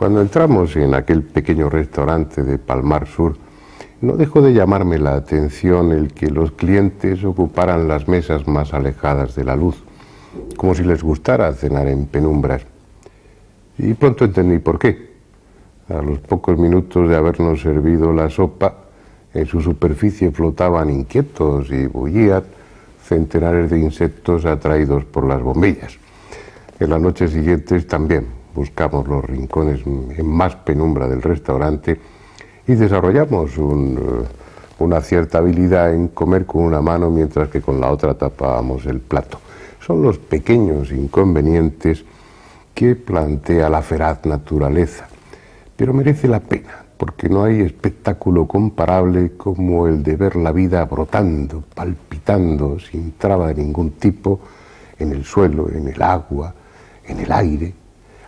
Cuando entramos en aquel pequeño restaurante de Palmar Sur, no dejó de llamarme la atención el que los clientes ocuparan las mesas más alejadas de la luz, como si les gustara cenar en penumbras. Y pronto entendí por qué. A los pocos minutos de habernos servido la sopa, en su superficie flotaban inquietos y bullían centenares de insectos atraídos por las bombillas. En las noches siguientes también buscamos los rincones en más penumbra del restaurante y desarrollamos una cierta habilidad en comer con una mano mientras que con la otra tapábamos el plato. Son los pequeños inconvenientes que plantea la feraz naturaleza, pero merece la pena, porque no hay espectáculo comparable como el de ver la vida brotando, palpitando, sin traba de ningún tipo, en el suelo, en el agua, en el aire,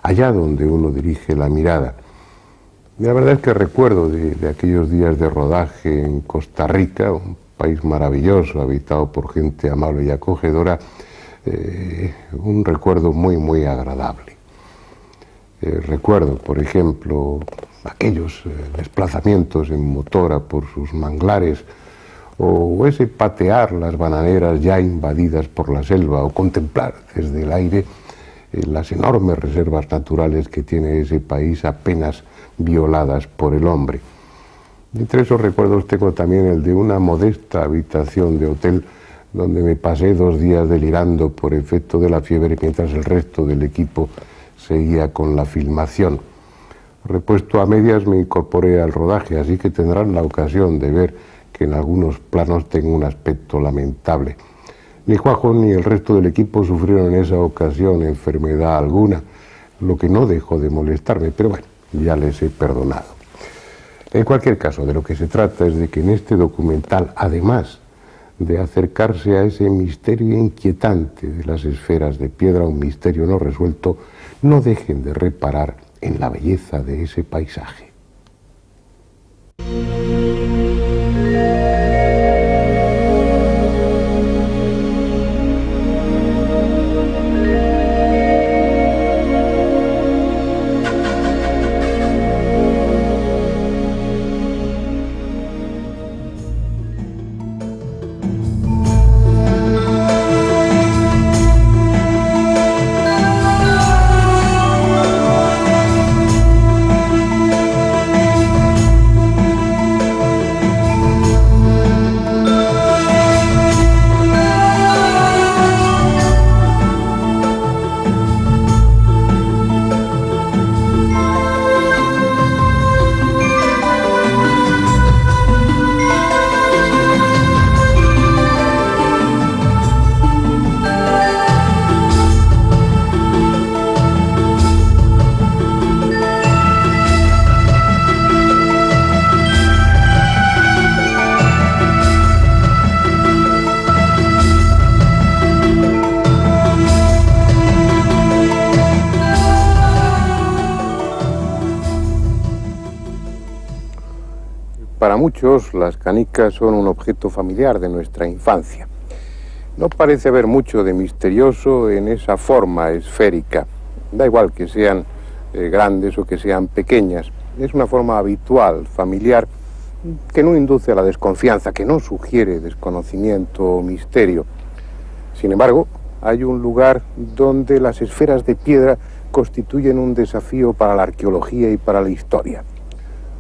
allá donde uno dirige la mirada. Y la verdad es que recuerdo de aquellos días de rodaje en Costa Rica, un país maravilloso, habitado por gente amable y acogedora, un recuerdo muy, muy agradable. Recuerdo, por ejemplo, aquellos desplazamientos en motora por sus manglares, o ese patear las bananeras ya invadidas por la selva, o contemplar desde el aire las enormes reservas naturales que tiene ese país apenas violadas por el hombre. Entre esos recuerdos tengo también el de una modesta habitación de hotel donde me pasé 2 días delirando por efecto de la fiebre mientras el resto del equipo seguía con la filmación. Repuesto a medias me incorporé al rodaje, así que tendrán la ocasión de ver que en algunos planos tengo un aspecto lamentable. Ni Juanjo ni el resto del equipo sufrieron en esa ocasión enfermedad alguna, lo que no dejó de molestarme, pero bueno, ya les he perdonado. En cualquier caso, de lo que se trata es de que en este documental, además de acercarse a ese misterio inquietante de las esferas de piedra, un misterio no resuelto, no dejen de reparar en la belleza de ese paisaje. Para muchos, las canicas son un objeto familiar de nuestra infancia. No parece haber mucho de misterioso en esa forma esférica. Da igual que sean grandes o que sean pequeñas. Es una forma habitual, familiar, que no induce a la desconfianza, que no sugiere desconocimiento o misterio. Sin embargo, hay un lugar donde las esferas de piedra constituyen un desafío para la arqueología y para la historia.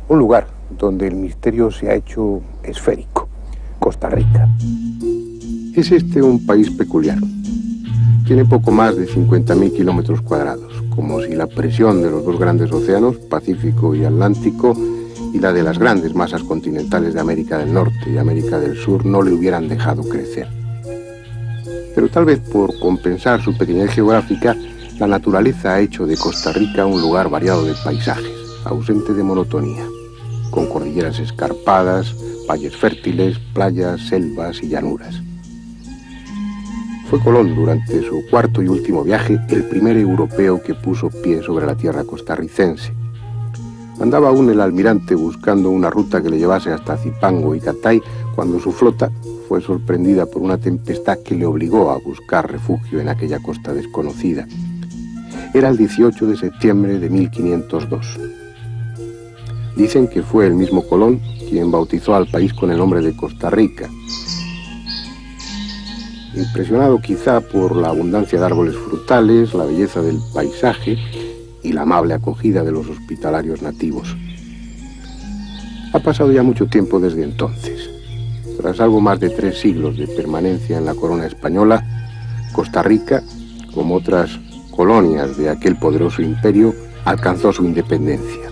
Un lugar donde el misterio se ha hecho esférico, Costa Rica. Es este un país peculiar. Tiene poco más de 50.000 kilómetros cuadrados, como si la presión de los 2 grandes océanos, Pacífico y Atlántico, y la de las grandes masas continentales de América del Norte y América del Sur no le hubieran dejado crecer. Pero tal vez por compensar su pequeñez geográfica, la naturaleza ha hecho de Costa Rica un lugar variado de paisajes, ausente de monotonía, con cordilleras escarpadas, valles fértiles, playas, selvas y llanuras. Fue Colón, durante su 4º y último viaje, el primer europeo que puso pie sobre la tierra costarricense. Andaba aún el almirante buscando una ruta que le llevase hasta Zipango y Catay cuando su flota fue sorprendida por una tempestad que le obligó a buscar refugio en aquella costa desconocida. Era el 18 de septiembre de 1502. Dicen que fue el mismo Colón quien bautizó al país con el nombre de Costa Rica. Impresionado quizá por la abundancia de árboles frutales, la belleza del paisaje y la amable acogida de los hospitalarios nativos. Ha pasado ya mucho tiempo desde entonces. Tras algo más de 3 siglos de permanencia en la corona española, Costa Rica, como otras colonias de aquel poderoso imperio, alcanzó su independencia.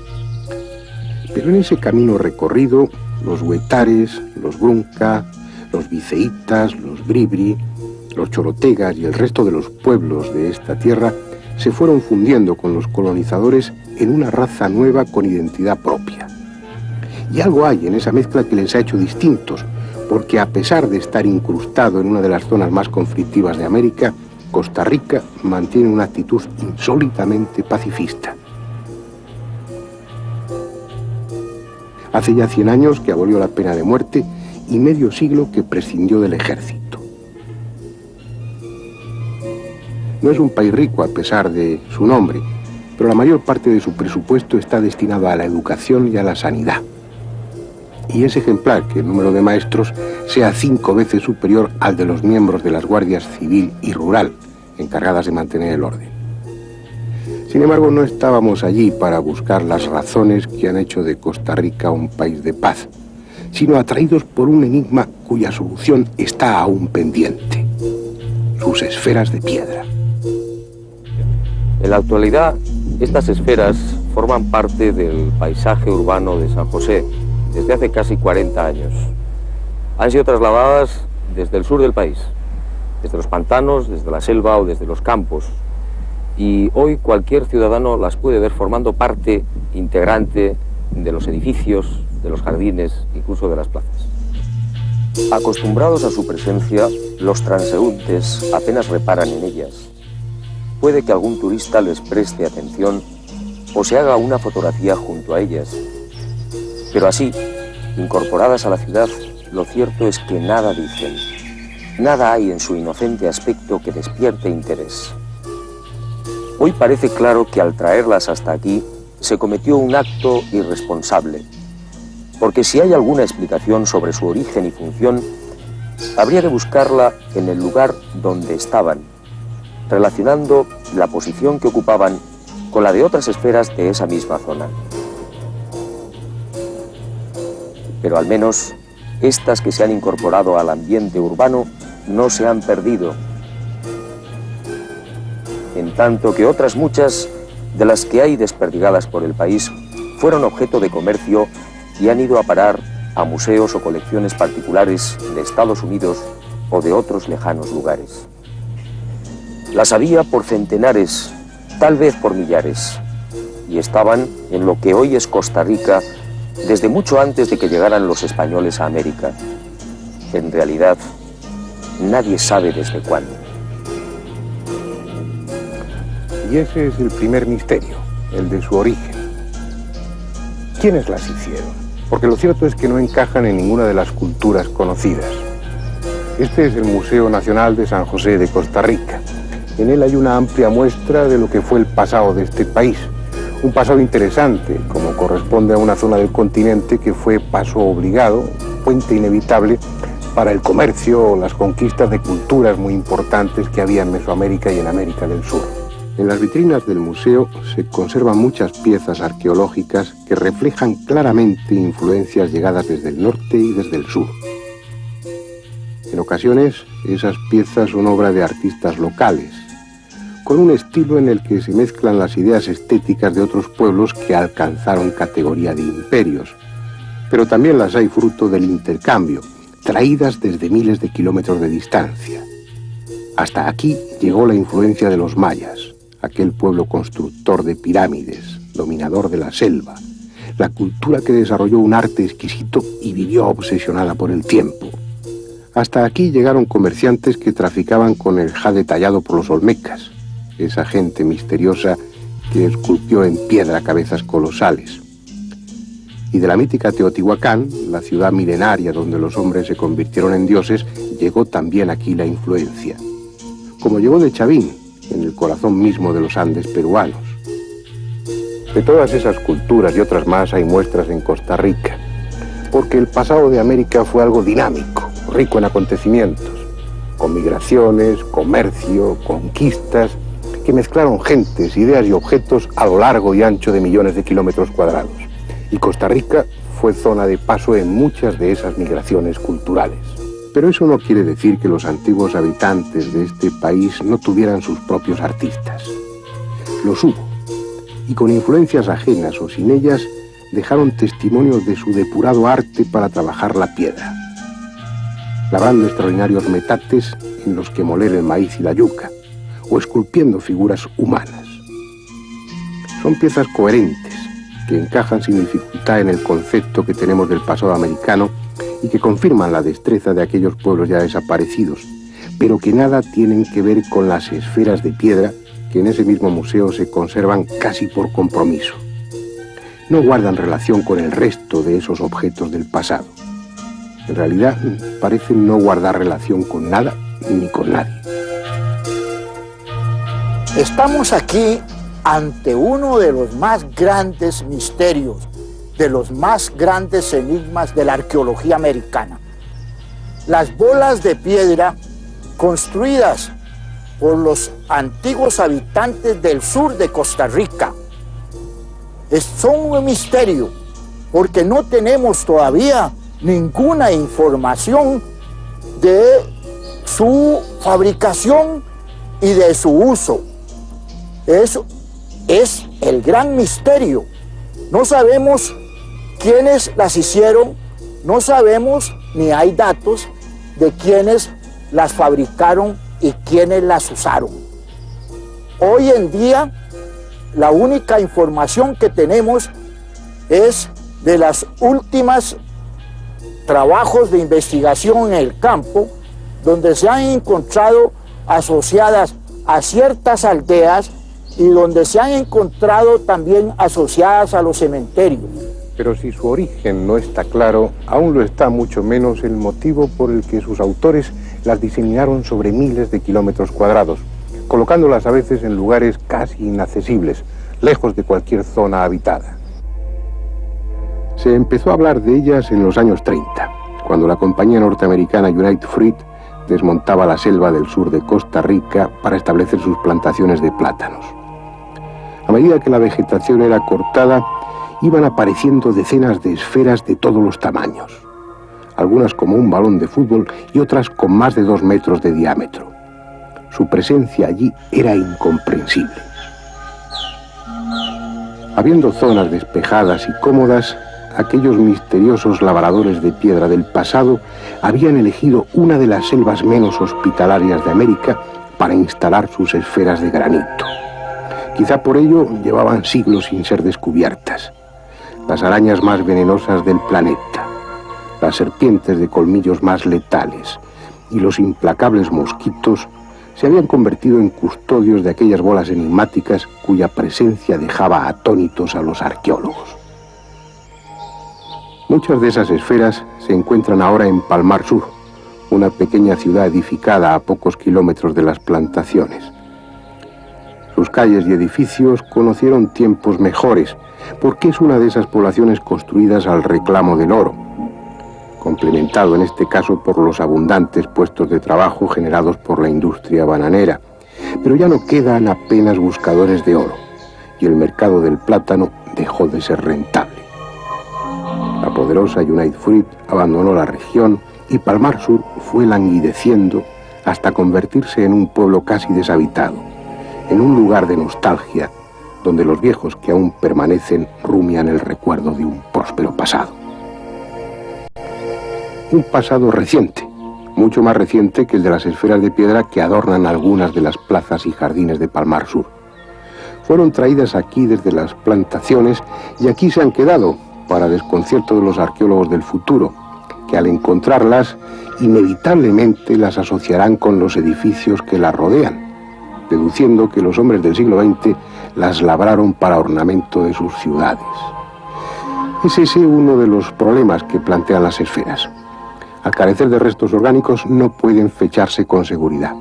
Pero en ese camino recorrido, los huetares, los grunca, los viceitas, los bribri, los chorotegas y el resto de los pueblos de esta tierra se fueron fundiendo con los colonizadores en una raza nueva con identidad propia. Y algo hay en esa mezcla que les ha hecho distintos, porque a pesar de estar incrustado en una de las zonas más conflictivas de América, Costa Rica mantiene una actitud insólitamente pacifista. Hace ya 100 años que abolió la pena de muerte y medio siglo que prescindió del ejército. No es un país rico a pesar de su nombre, pero la mayor parte de su presupuesto está destinado a la educación y a la sanidad. Y es ejemplar que el número de maestros sea 5 veces superior al de los miembros de las guardias civil y rural, encargadas de mantener el orden. Sin embargo, no estábamos allí para buscar las razones que han hecho de Costa Rica un país de paz, sino atraídos por un enigma cuya solución está aún pendiente: sus esferas de piedra. En la actualidad, estas esferas forman parte del paisaje urbano de San José desde hace casi 40 años. Han sido trasladadas desde el sur del país, desde los pantanos, desde la selva o desde los campos. Y hoy cualquier ciudadano las puede ver formando parte integrante de los edificios, de los jardines, incluso de las plazas. Acostumbrados a su presencia, los transeúntes apenas reparan en ellas. Puede que algún turista les preste atención o se haga una fotografía junto a ellas. Pero así, incorporadas a la ciudad, lo cierto es que nada dicen. Nada hay en su inocente aspecto que despierte interés. Hoy parece claro que al traerlas hasta aquí se cometió un acto irresponsable, porque si hay alguna explicación sobre su origen y función, habría que buscarla en el lugar donde estaban, relacionando la posición que ocupaban con la de otras esferas de esa misma zona. Pero al menos estas que se han incorporado al ambiente urbano no se han perdido, en tanto que otras muchas de las que hay desperdigadas por el país fueron objeto de comercio y han ido a parar a museos o colecciones particulares de Estados Unidos o de otros lejanos lugares. Las había por centenares, tal vez por millares, y estaban en lo que hoy es Costa Rica desde mucho antes de que llegaran los españoles a América. En realidad, nadie sabe desde cuándo. Y ese es el primer misterio, el de su origen. ¿Quiénes las hicieron? Porque lo cierto es que no encajan en ninguna de las culturas conocidas. Este es el Museo Nacional de San José de Costa Rica. En él hay una amplia muestra de lo que fue el pasado de este país. Un pasado interesante, como corresponde a una zona del continente que fue paso obligado, puente inevitable para el comercio o las conquistas de culturas muy importantes que había en Mesoamérica y en América del Sur. En las vitrinas del museo se conservan muchas piezas arqueológicas que reflejan claramente influencias llegadas desde el norte y desde el sur. En ocasiones, esas piezas son obra de artistas locales, con un estilo en el que se mezclan las ideas estéticas de otros pueblos que alcanzaron categoría de imperios, pero también las hay fruto del intercambio, traídas desde miles de kilómetros de distancia. Hasta aquí llegó la influencia de los mayas, aquel pueblo constructor de pirámides, dominador de la selva, la cultura que desarrolló un arte exquisito y vivió obsesionada por el tiempo. Hasta aquí llegaron comerciantes que traficaban con el jade tallado por los olmecas, esa gente misteriosa que esculpió en piedra cabezas colosales. Y de la mítica Teotihuacán, la ciudad milenaria donde los hombres se convirtieron en dioses, llegó también aquí la influencia. Como llegó de Chavín, en el corazón mismo de los Andes peruanos. De todas esas culturas y otras más hay muestras en Costa Rica, porque el pasado de América fue algo dinámico, rico en acontecimientos, con migraciones, comercio, conquistas, que mezclaron gentes, ideas y objetos a lo largo y ancho de millones de kilómetros cuadrados. Y Costa Rica fue zona de paso en muchas de esas migraciones culturales. Pero eso no quiere decir que los antiguos habitantes de este país no tuvieran sus propios artistas. Los hubo, y con influencias ajenas o sin ellas, dejaron testimonios de su depurado arte para trabajar la piedra, labrando extraordinarios metates en los que moler el maíz y la yuca, o esculpiendo figuras humanas. Son piezas coherentes, que encajan sin dificultad en el concepto que tenemos del pasado americano y que confirman la destreza de aquellos pueblos ya desaparecidos, pero que nada tienen que ver con las esferas de piedra que en ese mismo museo se conservan casi por compromiso. No guardan relación con el resto de esos objetos del pasado. En realidad, parecen no guardar relación con nada ni con nadie. Estamos aquí ante uno de los más grandes misterios, de los más grandes enigmas de la arqueología americana. Las bolas de piedra construidas por los antiguos habitantes del sur de Costa Rica son un misterio, porque no tenemos todavía ninguna información de su fabricación y de su uso. Eso es el gran misterio. No sabemos quiénes las hicieron, no sabemos ni hay datos de quiénes las fabricaron y quiénes las usaron. Hoy en día, la única información que tenemos es de las últimas trabajos de investigación en el campo, donde se han encontrado asociadas a ciertas aldeas y donde se han encontrado también asociadas a los cementerios. Pero si su origen no está claro, aún lo está mucho menos el motivo por el que sus autores las diseminaron sobre miles de kilómetros cuadrados, colocándolas a veces en lugares casi inaccesibles, lejos de cualquier zona habitada. Se empezó a hablar de ellas en los años 30, cuando la compañía norteamericana United Fruit desmontaba la selva del sur de Costa Rica para establecer sus plantaciones de plátanos. A medida que la vegetación era cortada, iban apareciendo decenas de esferas de todos los tamaños, algunas como un balón de fútbol y otras con más de 2 metros de diámetro. Su presencia allí era incomprensible. Habiendo zonas despejadas y cómodas, aquellos misteriosos labradores de piedra del pasado habían elegido una de las selvas menos hospitalarias de América para instalar sus esferas de granito. Quizá por ello llevaban siglos sin ser descubiertas. Las arañas más venenosas del planeta, las serpientes de colmillos más letales y los implacables mosquitos se habían convertido en custodios de aquellas bolas enigmáticas cuya presencia dejaba atónitos a los arqueólogos. Muchas de esas esferas se encuentran ahora en Palmar Sur, una pequeña ciudad edificada a pocos kilómetros de las plantaciones. Sus calles y edificios conocieron tiempos mejores, porque es una de esas poblaciones construidas al reclamo del oro, complementado en este caso por los abundantes puestos de trabajo generados por la industria bananera. Pero ya no quedan apenas buscadores de oro, y el mercado del plátano dejó de ser rentable. La poderosa United Fruit abandonó la región y Palmar Sur fue languideciendo hasta convertirse en un pueblo casi deshabitado, en un lugar de nostalgia donde los viejos que aún permanecen rumian el recuerdo de un próspero pasado. Un pasado reciente, mucho más reciente que el de las esferas de piedra que adornan algunas de las plazas y jardines de Palmar Sur. Fueron traídas aquí desde las plantaciones y aquí se han quedado, para desconcierto de los arqueólogos del futuro, que al encontrarlas, inevitablemente las asociarán con los edificios que las rodean, deduciendo que los hombres del siglo XX las labraron para ornamento de sus ciudades. Es ese uno de los problemas que plantean las esferas. Al carecer de restos orgánicos no pueden fecharse con seguridad.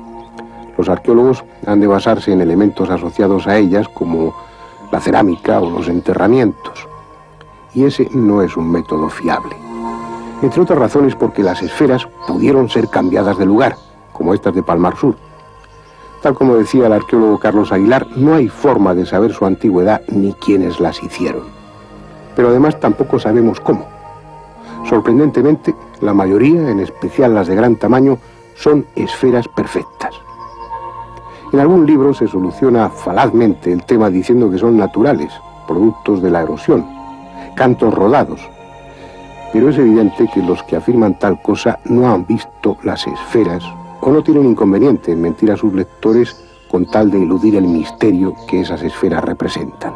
Los arqueólogos han de basarse en elementos asociados a ellas como la cerámica o los enterramientos. Y ese no es un método fiable. Entre otras razones porque las esferas pudieron ser cambiadas de lugar, como estas de Palmar Sur. Tal como decía el arqueólogo Carlos Aguilar, no hay forma de saber su antigüedad ni quiénes las hicieron. Pero además tampoco sabemos cómo. Sorprendentemente, la mayoría, en especial las de gran tamaño, son esferas perfectas. En algún libro se soluciona falazmente el tema diciendo que son naturales, productos de la erosión, cantos rodados. Pero es evidente que los que afirman tal cosa no han visto las esferas o no tienen inconveniente en mentir a sus lectores con tal de eludir el misterio que esas esferas representan.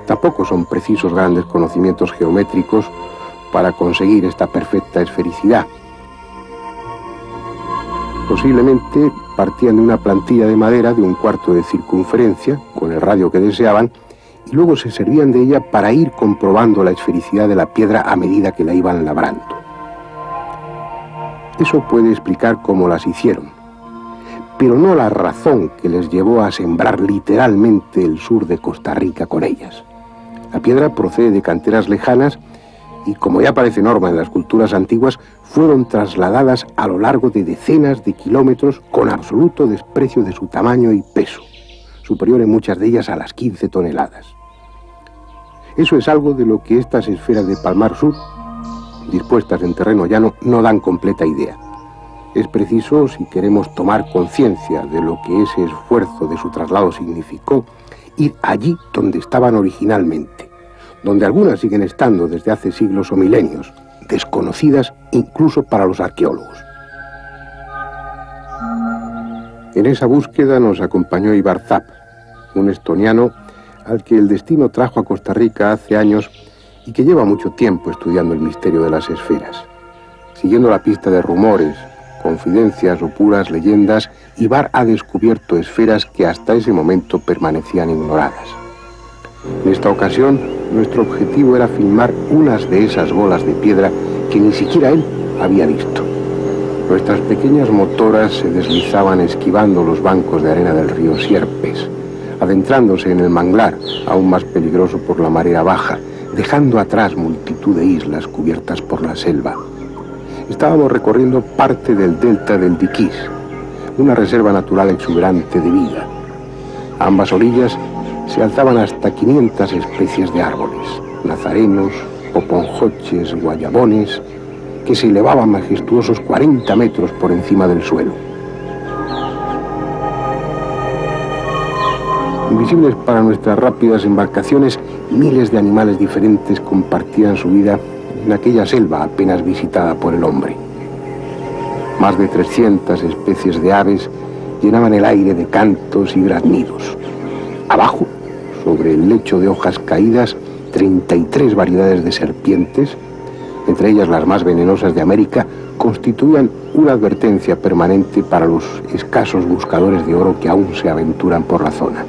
Tampoco son precisos grandes conocimientos geométricos para conseguir esta perfecta esfericidad. Posiblemente partían de una plantilla de madera de 1/4 de circunferencia, con el radio que deseaban, y luego se servían de ella para ir comprobando la esfericidad de la piedra a medida que la iban labrando. Eso puede explicar cómo las hicieron, pero no la razón que les llevó a sembrar literalmente el sur de Costa Rica con ellas. La piedra procede de canteras lejanas y, como ya parece norma en las culturas antiguas, fueron trasladadas a lo largo de decenas de kilómetros con absoluto desprecio de su tamaño y peso, superior en muchas de ellas a las 15 toneladas. Eso es algo de lo que estas esferas de Palmar Sur, dispuestas en terreno llano, no dan completa idea. Es preciso, si queremos tomar conciencia de lo que ese esfuerzo de su traslado significó, ir allí donde estaban originalmente, donde algunas siguen estando desde hace siglos o milenios, desconocidas incluso para los arqueólogos. En esa búsqueda nos acompañó Ibar Zap, un estoniano al que el destino trajo a Costa Rica hace años y que lleva mucho tiempo estudiando el misterio de las esferas. Siguiendo la pista de rumores, confidencias o puras leyendas, Ibar ha descubierto esferas que hasta ese momento permanecían ignoradas. En esta ocasión, nuestro objetivo era filmar unas de esas bolas de piedra que ni siquiera él había visto. Nuestras pequeñas motoras se deslizaban esquivando los bancos de arena del río Sierpes, adentrándose en el manglar, aún más peligroso por la marea baja, dejando atrás multitud de islas cubiertas por la selva. Estábamos recorriendo parte del delta del Diquís, una reserva natural exuberante de vida. A ambas orillas se alzaban hasta 500 especies de árboles, nazarenos, poponjoches, guayabones, que se elevaban majestuosos 40 metros por encima del suelo. Invisibles para nuestras rápidas embarcaciones, miles de animales diferentes compartían su vida en aquella selva apenas visitada por el hombre. Más de 300 especies de aves llenaban el aire de cantos y graznidos. Abajo, sobre el lecho de hojas caídas, 33 variedades de serpientes, entre ellas las más venenosas de América, constituían una advertencia permanente para los escasos buscadores de oro que aún se aventuran por la zona.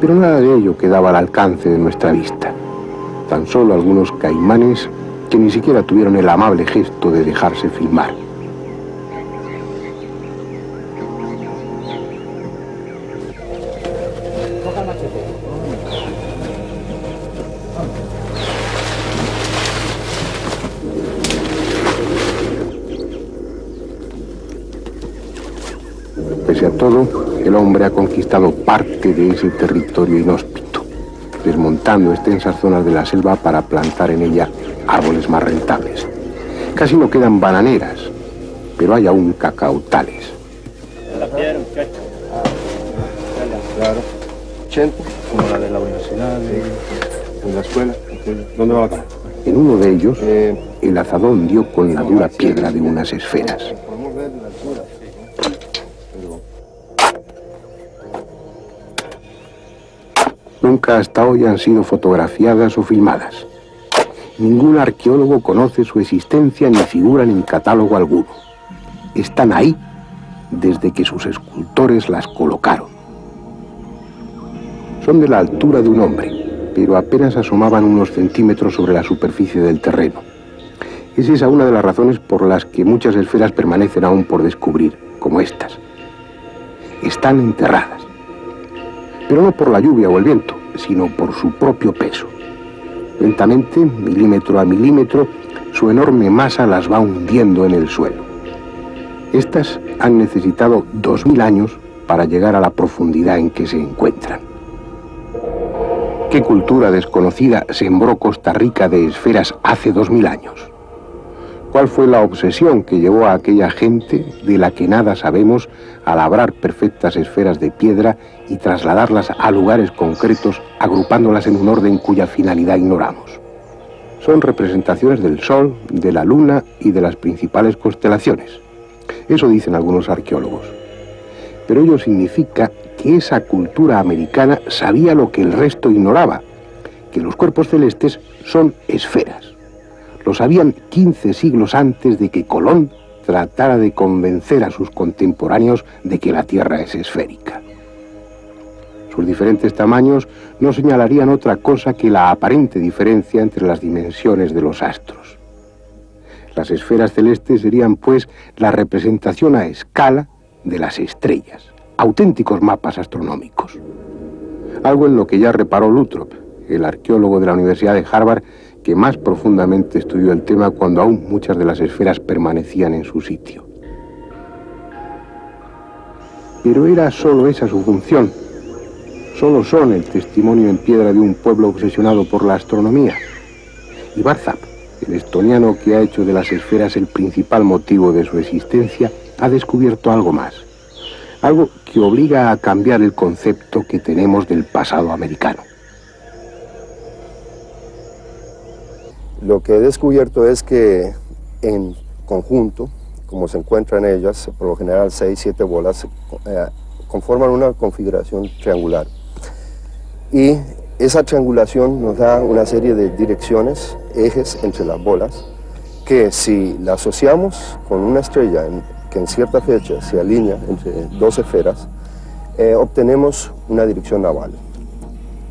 Pero nada de ello quedaba al alcance de nuestra vista. Tan solo algunos caimanes que ni siquiera tuvieron el amable gesto de dejarse filmar. Pese a todo, el hombre ha conquistado parte de ese territorio inhóspito, desmontando extensas zonas de la selva para plantar en ella árboles más rentables. Casi no quedan bananeras, pero hay aún cacautales. Claro. 80, como la de la universidad, de la escuela. ¿Dónde va la cara? En uno de ellos, el azadón dio con la dura piedra de unas esferas. Nunca hasta hoy han sido fotografiadas o filmadas. Ningún arqueólogo conoce su existencia ni figuran en catálogo alguno. Están ahí desde que sus escultores las colocaron. Son de la altura de un hombre. pero apenas asomaban unos centímetros sobre la superficie del terreno. Es esa una de las razones por las que muchas esferas permanecen aún por descubrir, como estas. Están enterradas, pero no por la lluvia o el viento, sino por su propio peso. Lentamente, milímetro a milímetro, su enorme masa las va hundiendo en el suelo. Estas han necesitado 2000 años para llegar a la profundidad en que se encuentran. ¿Qué cultura desconocida sembró Costa Rica de esferas hace 2000 años? ¿Cuál fue la obsesión que llevó a aquella gente, de la que nada sabemos, a labrar perfectas esferas de piedra y trasladarlas a lugares concretos, agrupándolas en un orden cuya finalidad ignoramos? Son representaciones del Sol, de la Luna y de las principales constelaciones. Eso dicen algunos arqueólogos. Pero ello significa que esa cultura americana sabía lo que el resto ignoraba, que los cuerpos celestes son esferas. Lo sabían 15 siglos antes de que Colón tratara de convencer a sus contemporáneos de que la Tierra es esférica. Sus diferentes tamaños no señalarían otra cosa que la aparente diferencia entre las dimensiones de los astros. Las esferas celestes serían, pues, la representación a escala de las estrellas, auténticos mapas astronómicos. Algo en lo que ya reparó Luttrop, el arqueólogo de la Universidad de Harvard, que más profundamente estudió el tema cuando aún muchas de las esferas permanecían en su sitio. Pero era solo esa su función. Solo son el testimonio en piedra de un pueblo obsesionado por la astronomía. Y Barzap, el estoniano que ha hecho de las esferas el principal motivo de su existencia, ha descubierto algo más. Algo que obliga a cambiar el concepto que tenemos del pasado americano. Lo que he descubierto es que en conjunto, como se encuentran ellas, por lo general 6, 7 bolas, conforman una configuración triangular. Y esa triangulación nos da una serie de direcciones, ejes entre las bolas, que si la asociamos con una estrella que en cierta fecha se alinea entre dos esferas, obtenemos una dirección naval.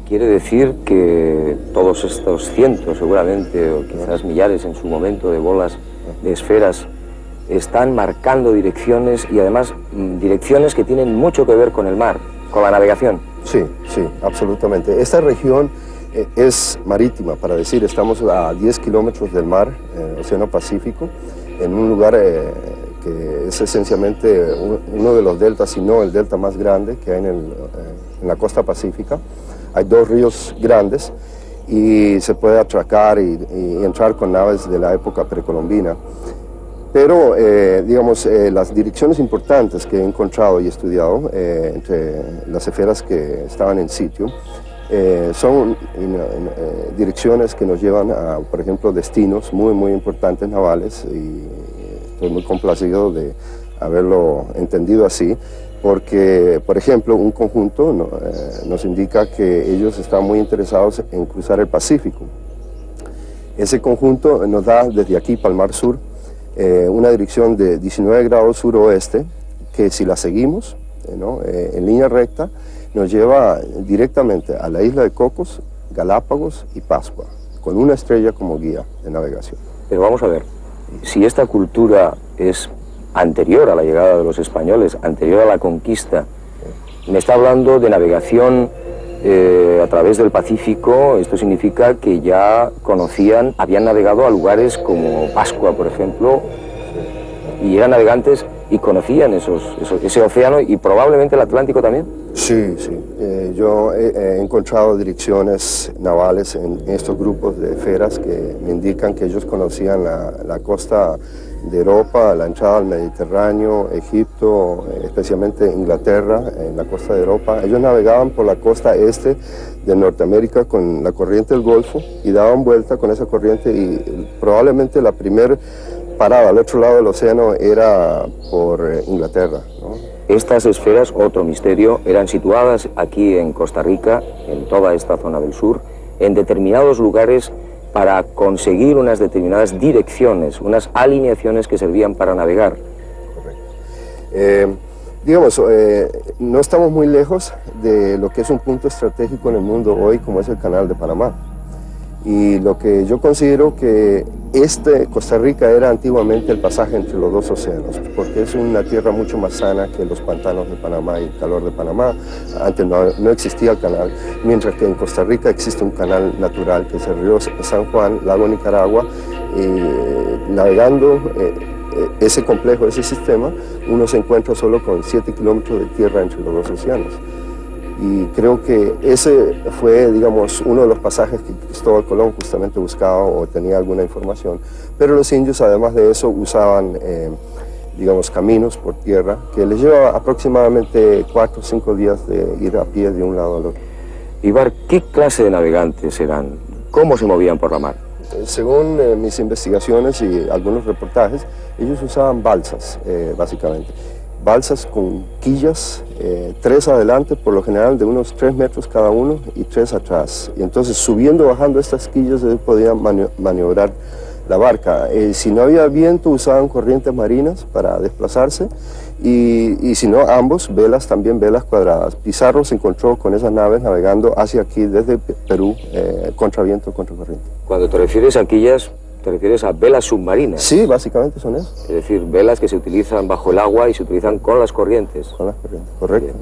Quiere decir que todos estos cientos, seguramente, o quizás millares en su momento, de bolas, de esferas, están marcando direcciones, y además direcciones que tienen mucho que ver con el mar, con la navegación. Sí, sí, absolutamente. Esta región es marítima, para decir, estamos a 10 kilómetros del mar, Océano Pacífico, en un lugar que es esencialmente uno de los deltas, si no el delta más grande que hay en la costa pacífica. Hay dos ríos grandes y se puede atracar y entrar con naves de la época precolombina. Pero, digamos, las direcciones importantes que he encontrado y estudiado entre las esferas que estaban en sitio son direcciones que nos llevan a, por ejemplo, destinos muy, muy importantes navales, y estoy muy complacido de haberlo entendido así, porque, por ejemplo, un conjunto nos indica que ellos están muy interesados en cruzar el Pacífico. Ese conjunto nos da desde aquí, Palmar Sur, una dirección de 19 grados suroeste, que si la seguimos en línea recta, nos lleva directamente a la isla de Cocos, Galápagos y Pascua, con una estrella como guía de navegación. Pero vamos a ver, si esta cultura es anterior a la llegada de los españoles, anterior a la conquista, me está hablando de navegación a través del Pacífico. Esto significa que ya conocían, habían navegado a lugares como Pascua, por ejemplo, y eran navegantes y conocían ese océano, y probablemente el Atlántico también. Sí, sí. Yo he encontrado direcciones navales en estos grupos de esferas que me indican que ellos conocían la costa de Europa, la entrada al Mediterráneo, Egipto, especialmente Inglaterra, en la costa de Europa. Ellos navegaban por la costa este de Norteamérica con la corriente del Golfo y daban vuelta con esa corriente, y probablemente la primera parada al otro lado del océano era por Inglaterra, ¿no? Estas esferas, otro misterio, eran situadas aquí en Costa Rica, en toda esta zona del sur, en determinados lugares para conseguir unas determinadas direcciones, unas alineaciones que servían para navegar. Correcto. Digamos, no estamos muy lejos de lo que es un punto estratégico en el mundo hoy, como es el Canal de Panamá. Y lo que yo considero que Costa Rica era antiguamente el pasaje entre los dos océanos, porque es una tierra mucho más sana que los pantanos de Panamá y el calor de Panamá. Antes no existía el canal, mientras que en Costa Rica existe un canal natural, que es el río San Juan, lago Nicaragua, y navegando ese complejo, ese sistema, uno se encuentra solo con 7 kilómetros de tierra entre los dos océanos. Y creo que ese fue, digamos, uno de los pasajes que Cristóbal Colón justamente buscaba o tenía alguna información. Pero los indios, además de eso, usaban, digamos, caminos por tierra que les llevaba aproximadamente 4 o 5 días de ir a pie de un lado al otro. Ibar, ¿qué clase de navegantes eran? ¿Cómo se movían por la mar? Según mis investigaciones y algunos reportajes, ellos usaban balsas, básicamente. Balsas con quillas, 3 adelante, por lo general de unos 3 metros cada uno y 3 atrás. Y entonces subiendo o bajando estas quillas ellos podían maniobrar la barca. Si no había viento usaban corrientes marinas para desplazarse y si no ambos, velas, también velas cuadradas. Pizarro se encontró con esas naves navegando hacia aquí desde Perú, contra viento, contra corriente. Cuando te refieres a quillas, ¿te refieres a velas submarinas? Sí, básicamente son eso. Es decir, velas que se utilizan bajo el agua y se utilizan con las corrientes. Con las corrientes, correcto.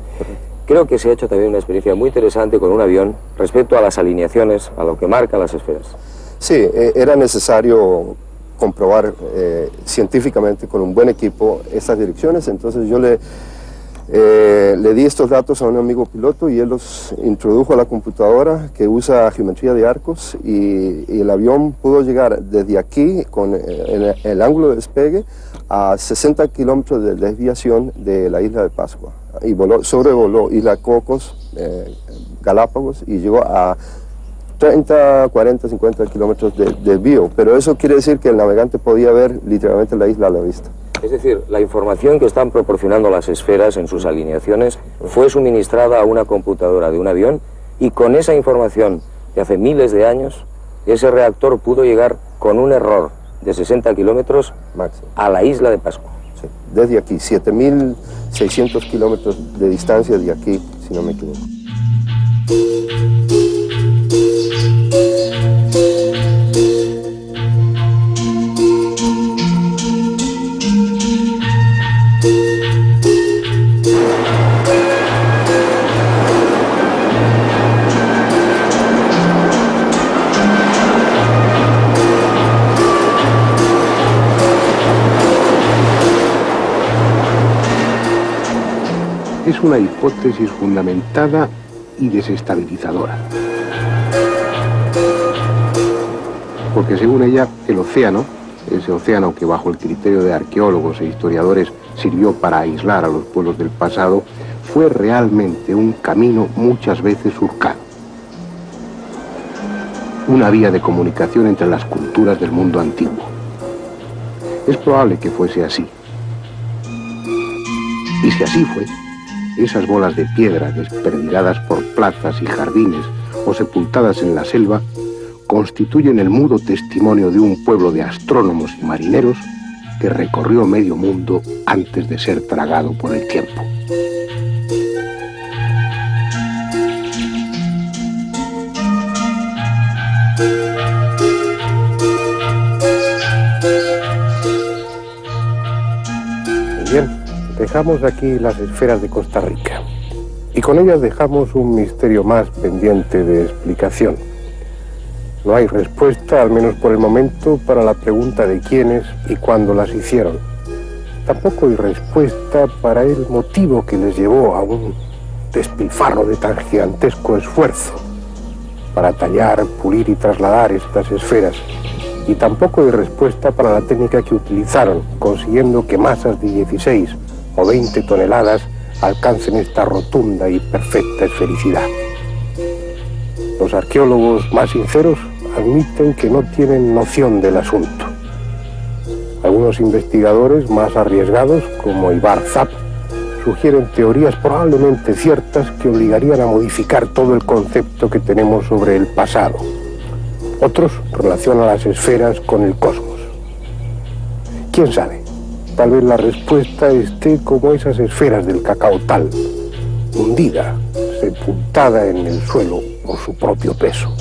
Creo que se ha hecho también una experiencia muy interesante con un avión respecto a las alineaciones, a lo que marcan las esferas. Sí, era necesario comprobar científicamente con un buen equipo estas direcciones, entonces yo le di estos datos a un amigo piloto y él los introdujo a la computadora que usa geometría de arcos y el avión pudo llegar desde aquí con el ángulo de despegue a 60 kilómetros de desviación de la isla de Pascua y sobrevoló Isla Cocos, Galápagos y llegó a 30, 40, 50 kilómetros de desvío, pero eso quiere decir que el navegante podía ver literalmente la isla a la vista. Es decir, la información que están proporcionando las esferas en sus alineaciones fue suministrada a una computadora de un avión y con esa información de hace miles de años, ese reactor pudo llegar con un error de 60 kilómetros máximo a la isla de Pascua. Sí, desde aquí, 7.600 kilómetros de distancia de aquí, si no me equivoco. Es una hipótesis fundamentada y desestabilizadora. Porque según ella, el océano, ese océano que bajo el criterio de arqueólogos e historiadores sirvió para aislar a los pueblos del pasado, fue realmente un camino muchas veces surcado. Una vía de comunicación entre las culturas del mundo antiguo. Es probable que fuese así. Y si así fue, esas bolas de piedra desperdigadas por plazas y jardines o sepultadas en la selva constituyen el mudo testimonio de un pueblo de astrónomos y marineros que recorrió medio mundo antes de ser tragado por el tiempo. Bien, dejamos aquí las esferas de Costa Rica y con ellas dejamos un misterio más pendiente de explicación. No hay respuesta, al menos por el momento, para la pregunta de quiénes y cuándo las hicieron. Tampoco hay respuesta para el motivo que les llevó a un despilfarro de tan gigantesco esfuerzo para tallar, pulir y trasladar estas esferas. Y tampoco hay respuesta para la técnica que utilizaron, consiguiendo que masas de 16 o 20 toneladas alcancen esta rotunda y perfecta esfericidad. Los arqueólogos más sinceros admiten que no tienen noción del asunto. Algunos investigadores más arriesgados, como Ibar Zap, sugieren teorías probablemente ciertas que obligarían a modificar todo el concepto que tenemos sobre el pasado. Otros relacionan las esferas con el cosmos. ¿Quién sabe? Tal vez la respuesta esté como esas esferas del cacaotal, hundida, sepultada en el suelo por su propio peso.